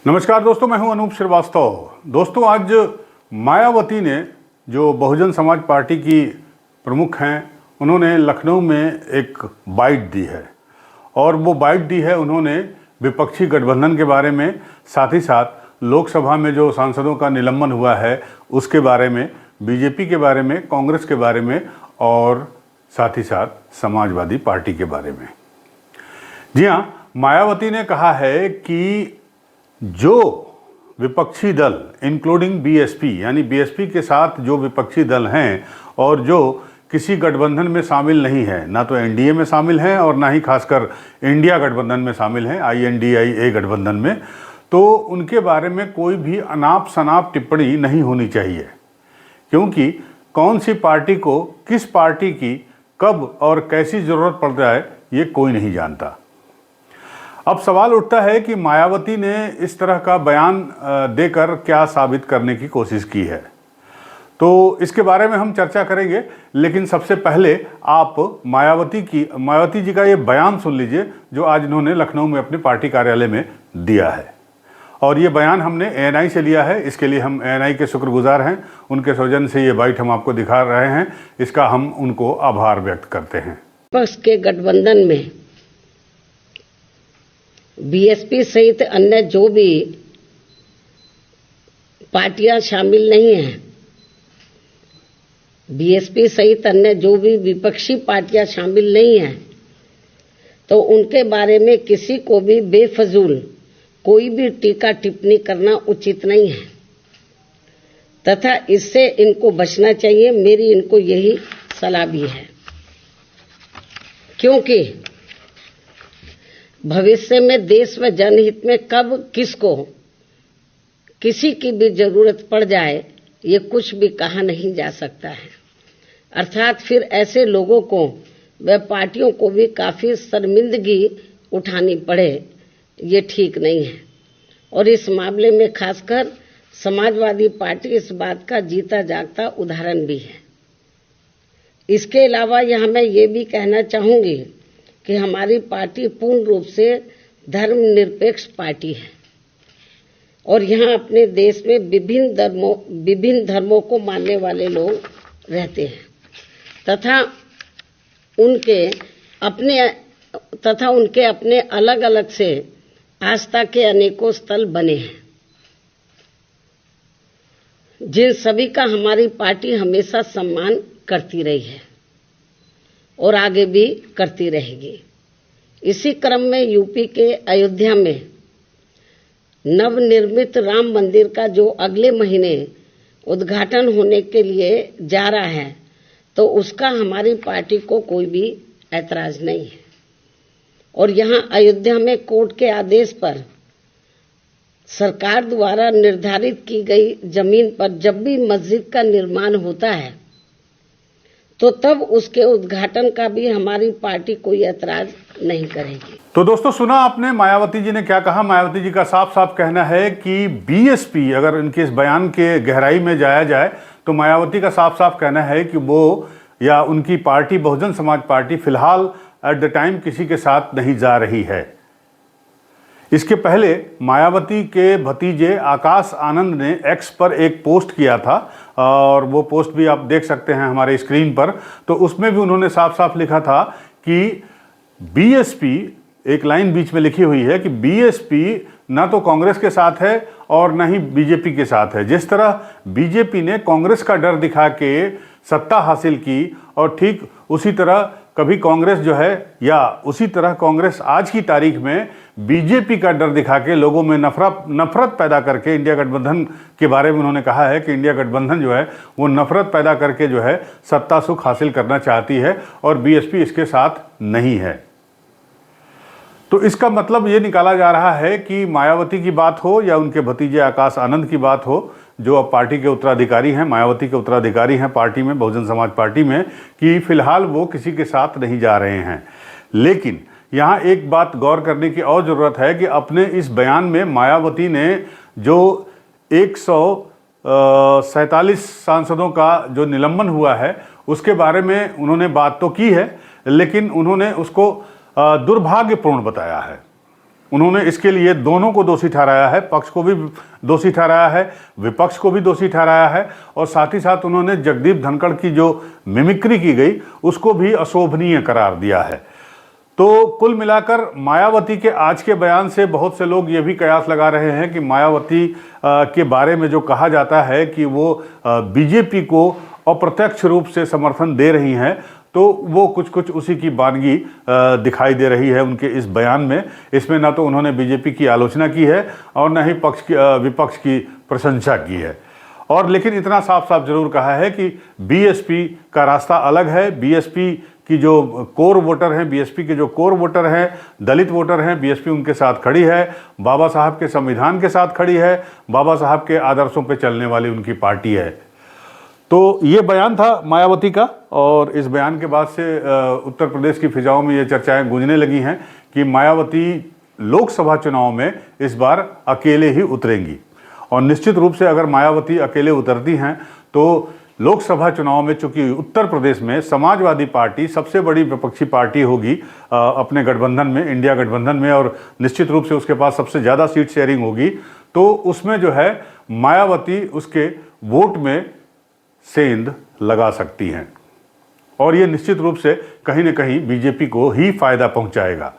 नमस्कार दोस्तों, मैं हूं अनूप श्रीवास्तव। दोस्तों, आज मायावती ने, जो बहुजन समाज पार्टी की प्रमुख हैं, उन्होंने लखनऊ में एक बाइट दी है और वो बाइट दी है उन्होंने विपक्षी गठबंधन के बारे में, साथ ही साथ लोकसभा में जो सांसदों का निलंबन हुआ है उसके बारे में, बीजेपी के बारे में, कांग्रेस के बारे में और साथ ही साथ समाजवादी पार्टी के बारे में। जी हाँ, मायावती ने कहा है कि जो विपक्षी दल इंक्लूडिंग बीएसपी, यानी बीएसपी के साथ जो विपक्षी दल हैं और जो किसी गठबंधन में शामिल नहीं है, ना तो एनडीए में शामिल हैं और ना ही खासकर इंडिया गठबंधन में शामिल हैं, INDIA गठबंधन में, तो उनके बारे में कोई भी अनाप शनाप टिप्पणी नहीं होनी चाहिए, क्योंकि कौन सी पार्टी को किस पार्टी की कब और कैसी ज़रूरत पड़ जाए ये कोई नहीं जानता। अब सवाल उठता है कि मायावती ने इस तरह का बयान देकर क्या साबित करने की कोशिश की है, तो इसके बारे में हम चर्चा करेंगे। लेकिन सबसे पहले आप मायावती जी का ये बयान सुन लीजिए जो आज इन्होंने लखनऊ में अपने पार्टी कार्यालय में दिया है। और ये बयान हमने ANI से लिया है, इसके लिए हम ANI के शुक्रगुजार हैं। उनके सौजन्य से ये बाइट हम आपको दिखा रहे हैं, इसका हम उनको आभार व्यक्त करते हैं। विपक्ष के गठबंधन में बीएसपी सहित अन्य जो भी पार्टियां शामिल नहीं हैं, बीएसपी सहित अन्य जो भी विपक्षी पार्टियां शामिल नहीं हैं, तो उनके बारे में किसी को भी बेफजूल कोई भी टीका टिप्पणी करना उचित नहीं है तथा इससे इनको बचना चाहिए। मेरी इनको यही सलाह भी है, क्योंकि भविष्य में देश व जनहित में कब किसको किसी की भी जरूरत पड़ जाए ये कुछ भी कहा नहीं जा सकता है। अर्थात फिर ऐसे लोगों को व पार्टियों को भी काफी शर्मिंदगी उठानी पड़े, ये ठीक नहीं है। और इस मामले में खासकर समाजवादी पार्टी इस बात का जीता जागता उदाहरण भी है। इसके अलावा यहाँ मैं ये भी कहना चाहूंगी कि हमारी पार्टी पूर्ण रूप से धर्मनिरपेक्ष पार्टी है और यहाँ अपने देश में विभिन्न धर्मों को मानने वाले लोग रहते हैं तथा उनके अपने अलग अलग से आस्था के अनेकों स्थल बने हैं, जिन सभी का हमारी पार्टी हमेशा सम्मान करती रही है और आगे भी करती रहेगी। इसी क्रम में यूपी के अयोध्या में नवनिर्मित राम मंदिर का जो अगले महीने उद्घाटन होने के लिए जा रहा है, तो उसका हमारी पार्टी को कोई भी ऐतराज नहीं है। और यहाँ अयोध्या में कोर्ट के आदेश पर सरकार द्वारा निर्धारित की गई जमीन पर जब भी मस्जिद का निर्माण होता है तो तब उसके उद्घाटन का भी हमारी पार्टी कोई ऐतराज नहीं करेगी। तो दोस्तों, सुना आपने मायावती जी ने क्या कहा। मायावती जी का साफ साफ कहना है कि बीएसपी, अगर इनके इस बयान के गहराई में जाया जाए तो मायावती का साफ साफ कहना है कि वो या उनकी पार्टी बहुजन समाज पार्टी फिलहाल एट द टाइम किसी के साथ नहीं जा रही है। इसके पहले मायावती के भतीजे आकाश आनंद ने X पर एक पोस्ट किया था और वो पोस्ट भी आप देख सकते हैं हमारे स्क्रीन पर। तो उसमें भी उन्होंने साफ साफ लिखा था कि बीएसपी, एक लाइन बीच में लिखी हुई है कि बीएसपी ना तो कांग्रेस के साथ है और ना ही बीजेपी के साथ है। जिस तरह बीजेपी ने कांग्रेस का डर दिखा के सत्ता हासिल की और ठीक उसी तरह कभी कांग्रेस जो है, या उसी तरह कांग्रेस आज की तारीख में बीजेपी का डर दिखा के लोगों में नफरत पैदा करके इंडिया गठबंधन के बारे में उन्होंने कहा है कि इंडिया गठबंधन जो है वो नफरत पैदा करके जो है सत्ता सुख हासिल करना चाहती है और बीएसपी इसके साथ नहीं है। तो इसका मतलब ये निकाला जा रहा है कि मायावती की बात हो या उनके भतीजे आकाश आनंद की बात हो, जो अब पार्टी के उत्तराधिकारी हैं, मायावती के उत्तराधिकारी हैं पार्टी में, बहुजन समाज पार्टी में, कि फिलहाल वो किसी के साथ नहीं जा रहे हैं। लेकिन यहाँ एक बात गौर करने की और ज़रूरत है कि अपने इस बयान में मायावती ने जो 147 सांसदों का जो निलंबन हुआ है उसके बारे में उन्होंने बात तो की है, लेकिन उन्होंने उसको दुर्भाग्यपूर्ण बताया है। उन्होंने इसके लिए दोनों को दोषी ठहराया है, पक्ष को भी दोषी ठहराया है, विपक्ष को भी दोषी ठहराया है, और साथ ही साथ उन्होंने जगदीप धनखड़ की जो मिमिक्री की गई उसको भी अशोभनीय करार दिया है। तो कुल मिलाकर मायावती के आज के बयान से बहुत से लोग ये भी कयास लगा रहे हैं कि मायावती के बारे में जो कहा जाता है कि वो बीजेपी को अप्रत्यक्ष रूप से समर्थन दे रही हैं, तो वो कुछ कुछ उसी की वानगी दिखाई दे रही है उनके इस बयान में। इसमें ना तो उन्होंने बीजेपी की आलोचना की है और न ही विपक्ष की प्रशंसा की है, और लेकिन इतना साफ साफ जरूर कहा है कि बीएसपी का रास्ता अलग है। बीएसपी की जो कोर वोटर हैं, बीएसपी के जो कोर वोटर हैं, दलित वोटर हैं, बीएसपी उनके साथ खड़ी है, बाबा साहब के संविधान के साथ खड़ी है, बाबा साहब के आदर्शों पर चलने वाली उनकी पार्टी है। तो ये बयान था मायावती का, और इस बयान के बाद से उत्तर प्रदेश की फिजाओं में ये चर्चाएं गूंजने लगी हैं कि मायावती लोकसभा चुनाव में इस बार अकेले ही उतरेंगी, और निश्चित रूप से अगर मायावती अकेले उतरती हैं तो लोकसभा चुनाव में, चूंकि उत्तर प्रदेश में समाजवादी पार्टी सबसे बड़ी विपक्षी पार्टी होगी अपने गठबंधन में, इंडिया गठबंधन में, और निश्चित रूप से उसके पास सबसे ज़्यादा सीट शेयरिंग होगी, तो उसमें जो है मायावती उसके वोट में सेंध लगा सकती हैं, और ये निश्चित रूप से कहीं न कहीं बीजेपी को ही फायदा पहुंचाएगा।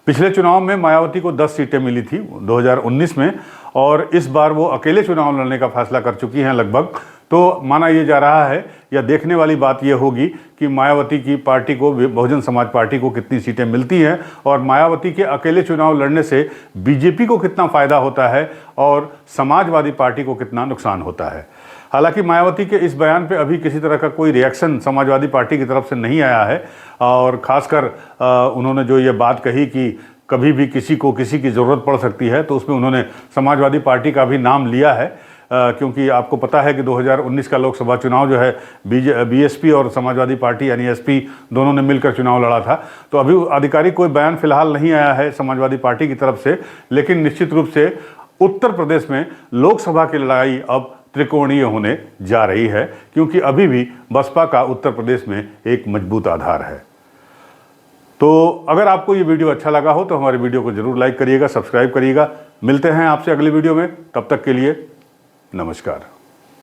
पिछले चुनाव में मायावती को 10 सीटें मिली थी 2019 में, और इस बार वो अकेले चुनाव लड़ने का फैसला कर चुकी हैं लगभग। तो माना ये जा रहा है, या देखने वाली बात ये होगी कि मायावती की पार्टी को, बहुजन समाज पार्टी को कितनी सीटें मिलती हैं, और मायावती के अकेले चुनाव लड़ने से बीजेपी को कितना फ़ायदा होता है और समाजवादी पार्टी को कितना नुकसान होता है। हालांकि मायावती के इस बयान पे अभी किसी तरह का कोई रिएक्शन समाजवादी पार्टी की तरफ से नहीं आया है, और ख़ासकर उन्होंने जो ये बात कही कि कभी भी किसी को किसी की ज़रूरत पड़ सकती है, तो उसमें उन्होंने समाजवादी पार्टी का भी नाम लिया है, क्योंकि आपको पता है कि 2019 का लोकसभा चुनाव जो है बीएसपी और समाजवादी पार्टी यानी एसपी दोनों ने मिलकर चुनाव लड़ा था। तो अभी आधिकारिक कोई बयान फिलहाल नहीं आया है समाजवादी पार्टी की तरफ से, लेकिन निश्चित रूप से उत्तर प्रदेश में लोकसभा की लड़ाई अब त्रिकोणीय होने जा रही है, क्योंकि अभी भी बसपा का उत्तर प्रदेश में एक मजबूत आधार है। तो अगर आपको ये वीडियो अच्छा लगा हो तो हमारे वीडियो को जरूर लाइक करिएगा, सब्सक्राइब करिएगा। मिलते हैं आपसे अगली वीडियो में, तब तक के लिए नमस्कार।